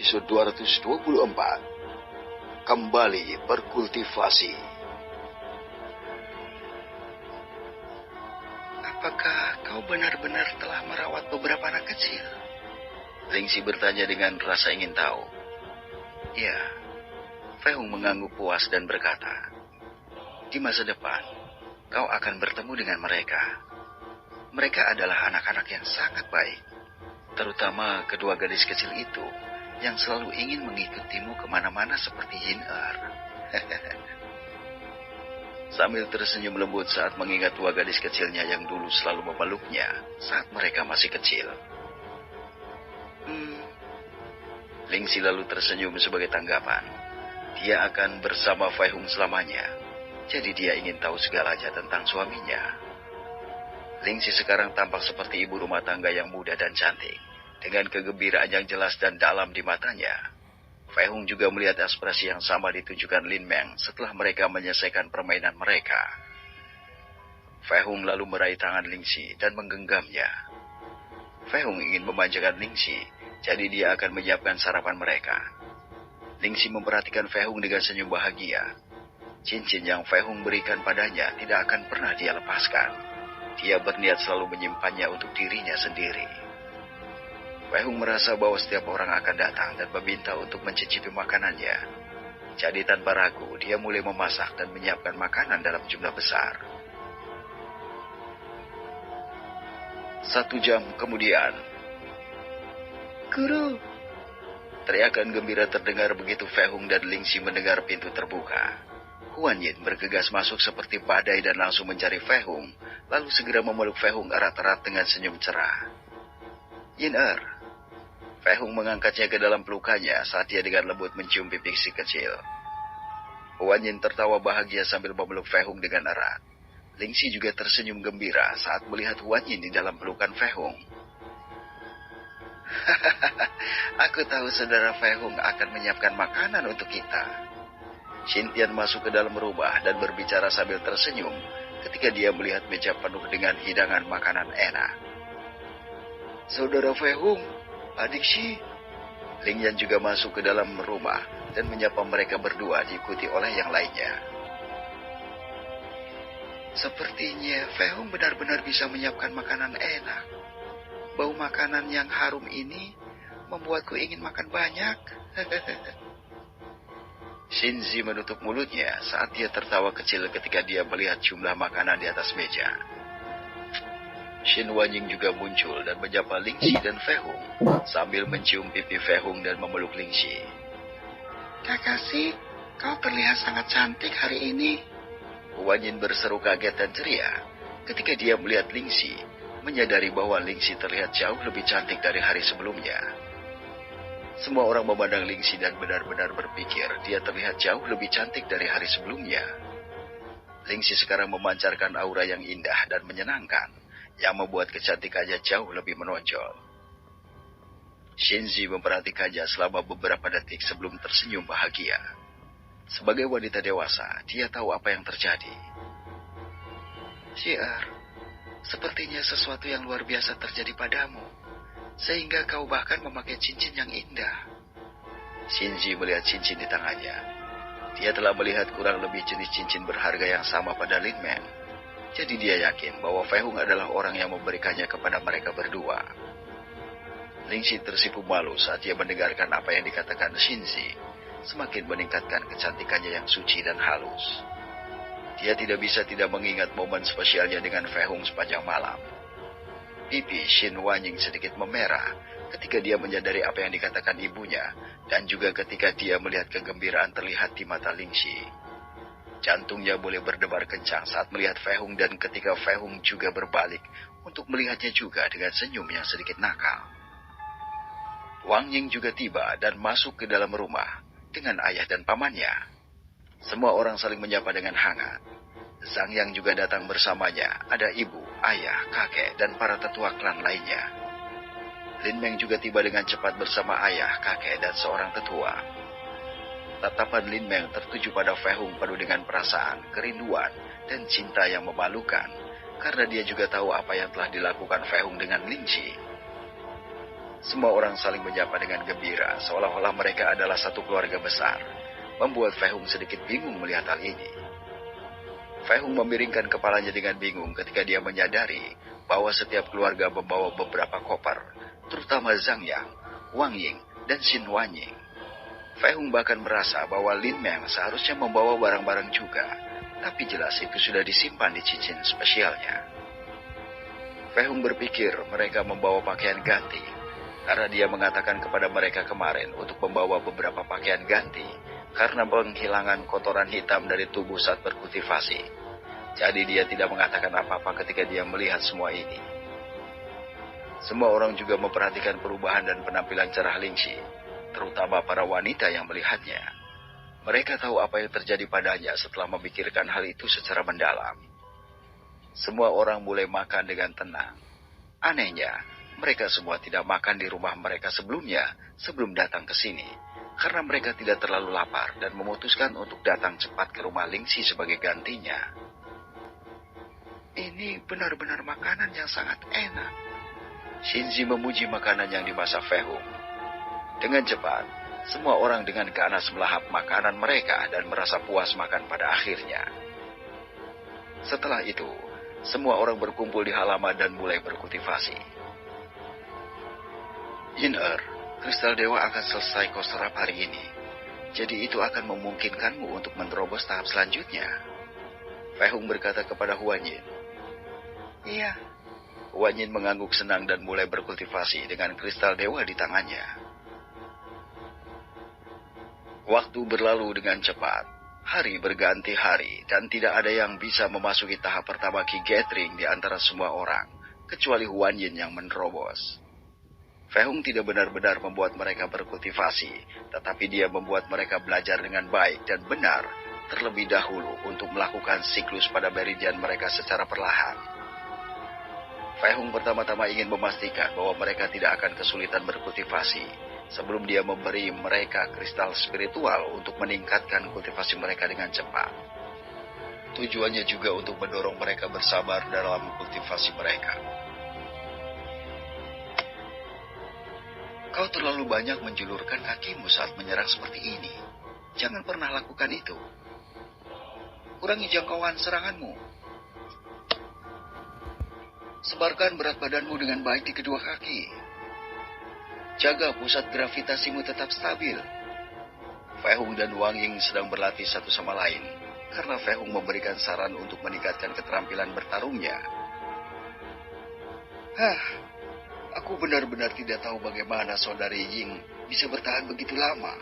episode 224. Kembali berkultivasi. Apakah kau benar-benar telah merawat beberapa anak kecil? Lingxi bertanya dengan rasa ingin tahu. Ya, Fei Hung mengangguk puas dan berkata, di masa depan, kau akan bertemu dengan mereka. Mereka adalah anak-anak yang sangat baik, terutama kedua gadis kecil itu yang selalu ingin mengikutimu kemana-mana seperti Yin Er. Sambil tersenyum lembut saat mengingat dua gadis kecilnya yang dulu selalu memeluknya saat mereka masih kecil. Lingxi lalu tersenyum sebagai tanggapan. Dia akan bersama Fei Hung selamanya, jadi dia ingin tahu segalanya tentang suaminya. Lingxi sekarang tampak seperti ibu rumah tangga yang muda dan cantik, dengan kegembiraan yang jelas dan dalam di matanya. Fei Hung juga melihat ekspresi yang sama ditunjukkan Lin Meng setelah mereka menyelesaikan permainan mereka. Fei Hung lalu meraih tangan Lingxi dan menggenggamnya. Fei Hung ingin memanjakan Lingxi, jadi dia akan menyiapkan sarapan mereka. Lingxi memperhatikan Fei Hung dengan senyum bahagia. Cincin yang Fei Hung berikan padanya tidak akan pernah dia lepaskan. Dia berniat selalu menyimpannya untuk dirinya sendiri. Fei Hung merasa bahwa setiap orang akan datang dan meminta untuk mencicipi makanannya. Jadi tanpa ragu, dia mulai memasak dan menyiapkan makanan dalam jumlah besar. 1 jam kemudian, Guru, teriakan gembira terdengar begitu Fei Hung dan Lingxi mendengar pintu terbuka. Huan Yin bergegas masuk seperti badai dan langsung mencari Fei Hung, lalu segera memeluk Fei Hung erat-erat dengan senyum cerah. Yin Er. Fei Hung mengangkatnya ke dalam pelukannya saat dia dengan lembut mencium pipi si kecil. Huan Yin tertawa bahagia sambil memeluk Fei Hung dengan erat. Lingxi juga tersenyum gembira saat melihat Huan Yin di dalam pelukan Fei Hung. Aku tahu saudara Fei Hung akan menyiapkan makanan untuk kita. Xintian masuk ke dalam rumah dan berbicara sambil tersenyum ketika dia melihat meja penuh dengan hidangan makanan enak. Saudara Fei Hung, adik Xi. Ling Yan juga masuk ke dalam rumah dan menyapa mereka berdua diikuti oleh yang lainnya. Sepertinya Fei Hung benar-benar bisa menyiapkan makanan enak. Bau makanan yang harum ini membuatku ingin makan banyak. Xinzi menutup mulutnya saat dia tertawa kecil ketika dia melihat jumlah makanan di atas meja. Xin Wanying juga muncul dan menyapa Lingxi dan Fei Hung sambil mencium pipi Fei Hung dan memeluk Lingxi. Kakasi, kau terlihat sangat cantik hari ini. Wanying berseru kaget dan ceria ketika dia melihat Lingxi, menyadari bahwa Lingxi terlihat jauh lebih cantik dari hari sebelumnya. Semua orang memandang Lingxi dan benar-benar berpikir dia terlihat jauh lebih cantik dari hari sebelumnya. Lingxi sekarang memancarkan aura yang indah dan menyenangkan, yang membuat kecantikannya jauh lebih menonjol. Xinzi memperhatikannya selama beberapa detik sebelum tersenyum bahagia. Sebagai wanita dewasa, dia tahu apa yang terjadi. Xi'er, sepertinya sesuatu yang luar biasa terjadi padamu, sehingga kau bahkan memakai cincin yang indah. Xinzi melihat cincin di tangannya. Dia telah melihat kurang lebih jenis cincin berharga yang sama pada Lin Meng. Jadi dia yakin bahwa Fei Hung adalah orang yang memberikannya kepada mereka berdua. Lingxi tersipu malu saat dia mendengarkan apa yang dikatakan Xinzi, semakin meningkatkan kecantikannya yang suci dan halus. Dia tidak bisa tidak mengingat momen spesialnya dengan Fei Hung sepanjang malam. Pipi Xin Wanying sedikit memerah ketika dia menyadari apa yang dikatakan ibunya, dan juga ketika dia melihat kegembiraan terlihat di mata Lingxi. Jantungnya boleh berdebar kencang saat melihat Fei Hung dan ketika Fei Hung juga berbalik untuk melihatnya juga dengan senyum yang sedikit nakal. Wang Ying juga tiba dan masuk ke dalam rumah dengan ayah dan pamannya. Semua orang saling menyapa dengan hangat. Zhang Yang juga datang bersamanya, ada ibu, ayah, kakek, dan para tetua klan lainnya. Lin Meng juga tiba dengan cepat bersama ayah, kakek, dan seorang tetua. Tatapan Lin Meng tertuju pada Fei Hung penuh dengan perasaan, kerinduan, dan cinta yang memalukan, karena dia juga tahu apa yang telah dilakukan Fei Hung dengan Lingxi. Semua orang saling menyapa dengan gembira, seolah-olah mereka adalah satu keluarga besar, membuat Fei Hung sedikit bingung melihat hal ini. Fei Hung memiringkan kepalanya dengan bingung ketika dia menyadari bahwa setiap keluarga membawa beberapa koper, terutama Zhang Yang, Wang Ying, dan Xin Huanying. Fei Hung bahkan merasa bahwa Lin Meng seharusnya membawa barang-barang juga, tapi jelas itu sudah disimpan di cincin spesialnya. Fei Hung berpikir mereka membawa pakaian ganti, karena dia mengatakan kepada mereka kemarin untuk membawa beberapa pakaian ganti karena penghilangan kotoran hitam dari tubuh saat berkultivasi. Jadi dia tidak mengatakan apa-apa ketika dia melihat semua ini. Semua orang juga memperhatikan perubahan dan penampilan cerah Lingxi, terutama para wanita yang melihatnya. Mereka tahu apa yang terjadi padanya setelah memikirkan hal itu secara mendalam. Semua orang mulai makan dengan tenang. Anehnya, mereka semua tidak makan di rumah mereka sebelumnya sebelum datang ke sini, karena mereka tidak terlalu lapar dan memutuskan untuk datang cepat ke rumah Lingxi sebagai gantinya. Ini benar-benar makanan yang sangat enak. Xinzi memuji makanan yang dimasak Fei Hung. Dengan cepat, semua orang dengan ganas melahap makanan mereka dan merasa puas makan pada akhirnya. Setelah itu, semua orang berkumpul di halaman dan mulai berkultivasi. Yin-Er, kristal dewa akan selesai kau serap hari ini. Jadi itu akan memungkinkanmu untuk menerobos tahap selanjutnya. Fei Hung berkata kepada Huan Yin. Iya. Huan Yin mengangguk senang dan mulai berkultivasi dengan kristal dewa di tangannya. Waktu berlalu dengan cepat. Hari berganti hari dan tidak ada yang bisa memasuki tahap pertama Qi Gathering di antara semua orang, kecuali Huan Yin yang menerobos. Fei Hung tidak benar-benar membuat mereka berkultivasi, tetapi dia membuat mereka belajar dengan baik dan benar terlebih dahulu untuk melakukan siklus pada meridian mereka secara perlahan. Fei Hung pertama-tama ingin memastikan bahwa mereka tidak akan kesulitan berkultivasi sebelum dia memberi mereka kristal spiritual untuk meningkatkan kultivasi mereka dengan cepat. Tujuannya juga untuk mendorong mereka bersabar dalam kultivasi mereka. Kau terlalu banyak menjulurkan kakimu saat menyerang seperti ini. Jangan pernah lakukan itu. Kurangi jangkauan seranganmu. Sebarkan berat badanmu dengan baik di kedua kaki. Jaga pusat gravitasimu tetap stabil. Fei Hung dan Wang Ying sedang berlatih satu sama lain, karena Fei Hung memberikan saran untuk meningkatkan keterampilan bertarungnya. Aku benar-benar tidak tahu bagaimana saudari Ying bisa bertahan begitu lama.